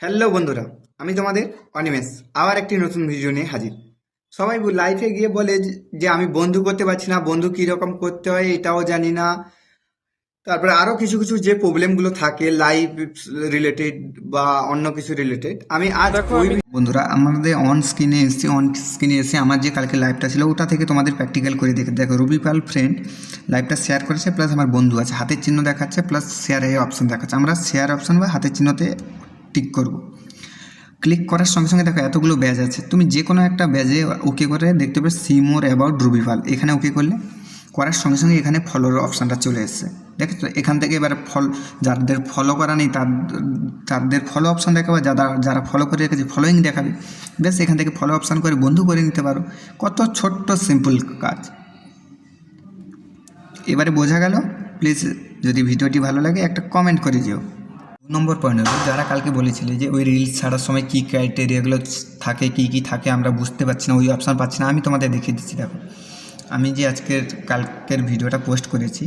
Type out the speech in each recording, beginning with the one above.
Hello বন্ধুরা, আমি তোমাদের অনিমেষ আবার একটি নতুন ভিডিও নিয়ে হাজির। সবাই লাইফে গিয়ে বলে যে আমি বন্ধু করতে পারছি না, বন্ধু কীরকম করতে হয় এটাও জানি না। তারপরে আরও কিছু কিছু যে প্রবলেমগুলো থাকে লাইফ রিলেটেড বা অন্য কিছু রিলেটেড, আমি আজ ওই বন্ধুরা আমাদের অন স্ক্রিনে এসে আমার যে কালকে লাইভটা ছিল ওটা থেকে তোমাদের প্র্যাকটিক্যাল করে দেখে দেখো। রবি পাল ফ্রেন্ড লাইভটা শেয়ার করেছে, প্লাস আমার বন্ধু আছে, হাতের চিহ্ন দেখাচ্ছে, প্লাস শেয়ার এই অপশান দেখাচ্ছে। আমরা শেয়ার অপশান বা হাতের চিহ্নতে টিক করব। ক্লিক করার সঙ্গে সঙ্গে দেখো এতগুলো ব্যাজ আছে, তুমি যে কোনো একটা ব্যাজে ওকে করে দেখতে পাবে সি মোর অ্যাবাউট রুবি পাল। এখানে ওকে করলে করার সঙ্গে সঙ্গে এখানে ফলোর অপশানটা চলে এসছে। দেখো এখান থেকে এবার যাদের ফলো করা নেই তাদের ফলো অপশান দেখাবে, যারা ফলো করে রেখেছে ফলোয়িং দেখাবে। বেশ, এখান থেকে ফলো অপশান করে বন্ধু করে নিতে পারো। কত ছোট্ট সিম্পল কাজ। এবারে বোঝা গেল? প্লিজ যদি ভিডিওটি ভালো লাগে একটা কমেন্ট করে যেও। 2 নম্বর পয়েন্ট হলো, যারা কালকে বলেছিলে যে ওই রিলস ছাড়ার সময় কী ক্রাইটেরিয়াগুলো থাকে, কী থাকে আমরা বুঝতে পারছি না, ওই অপশান পাচ্ছি না। আমি তোমাদের দেখিয়ে দিচ্ছি। দেখো, আমি যে কালকের ভিডিওটা পোস্ট করেছি,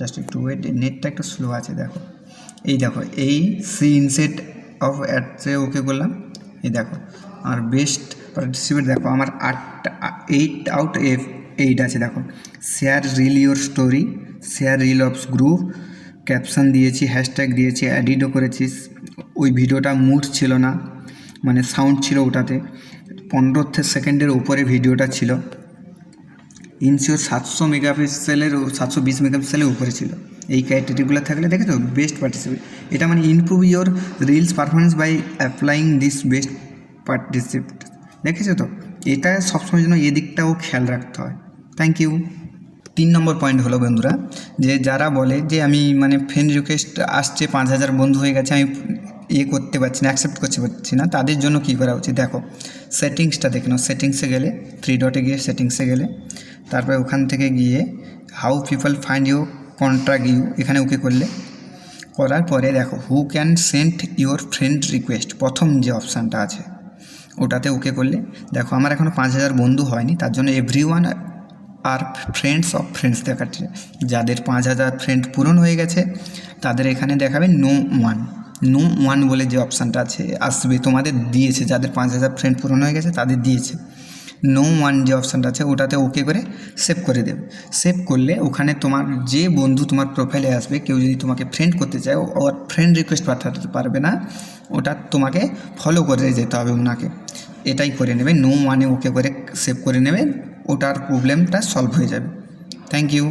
জাস্ট একটু ওয়েট, নেটটা একটু স্লো আছে। দেখো এই সি ইনসেট অফ অ্যাডসে ওকে করলাম। এই দেখো আর বেস্ট পার্টিসিপেট, দেখো আমার 8 আউট অফ 8 আছে। দেখো share reel your story, share reel of group, caption দিয়েছি, হ্যাশট্যাগ দিয়েছি, এডিটও করেছিস। ওই ভিডিওটা মুড ছিল না, মানে সাউন্ড ছিল ওটাতে। 15 সেকেন্ডের উপরে ভিডিওটা ছিল। ইনশিওর 700 মেগাপিক্সেলের 720 মেগাপিক্সেলের উপরে ছিল। এই ক্রাইটেরিয়াগুলো থাকলে দেখেছো বেস্ট পার্টিসিপেট। এটা মানে improve your reels performance by applying this best participate. দেখেছো তো, এটা সবসময় জন্য এদিকটাও খেয়াল রাখতে হয়। Thank you. 3 নম্বর পয়েন্ট হলো বন্ধুরা, যে যারা বলে যে আমি মানে ফ্রেন্ড রিকোয়েস্ট আসছে 5000 বন্ধু হয়ে গেছে, আমি করতে পারছি না, অ্যাকসেপ্ট করতে পারছি না, তাদের জন্য কী করা উচিত? দেখো সেটিংসটা দেখে নাও। সেটিংসে গেলে 3 ডটে গিয়ে সেটিংসে গেলে তারপরে ওখান থেকে গিয়ে how people find you contact you, এখানে ওকে করার পরে দেখো who can send your friend request, প্রথম যে অপশানটা আছে ওটাতে ওকে করলে দেখো আমার এখনও 5000 বন্ধু হয়নি, তার জন্য এভরিওয়ান আর ফ্রেন্ডস অফ ফ্রেন্ডস দেখাচ্ছে। যাদের 5000 ফ্রেন্ড পূরণ হয়ে গেছে তাদের এখানে দেখাবে নো ওয়ান বলে যে অপশানটা আছে আসবে, তোমাদের দিয়েছে। যাদের 5000 ফ্রেন্ড পূরণ হয়ে গেছে তাদের দিয়েছে। নো ওয়ান যে অপশানটা আছে ওটাতে ওকে করে সেভ করে দেবে। সেভ করলে ওখানে তোমার যে বন্ধু তোমার প্রোফাইলে আসবে, কেউ যদি তোমাকে ফ্রেন্ড করতে চায় ওর ফ্রেন্ড রিকোয়েস্ট পাঠাতে পারবে না, ওটা তোমাকে ফলো করে যেতে হবে ওনাকে। এটাই করে নেবে, নো ওয়ানে ওকে করে সেভ করে নেবে, ওটার প্রবলেমটা সলভ হয়ে যাবে। Thank you.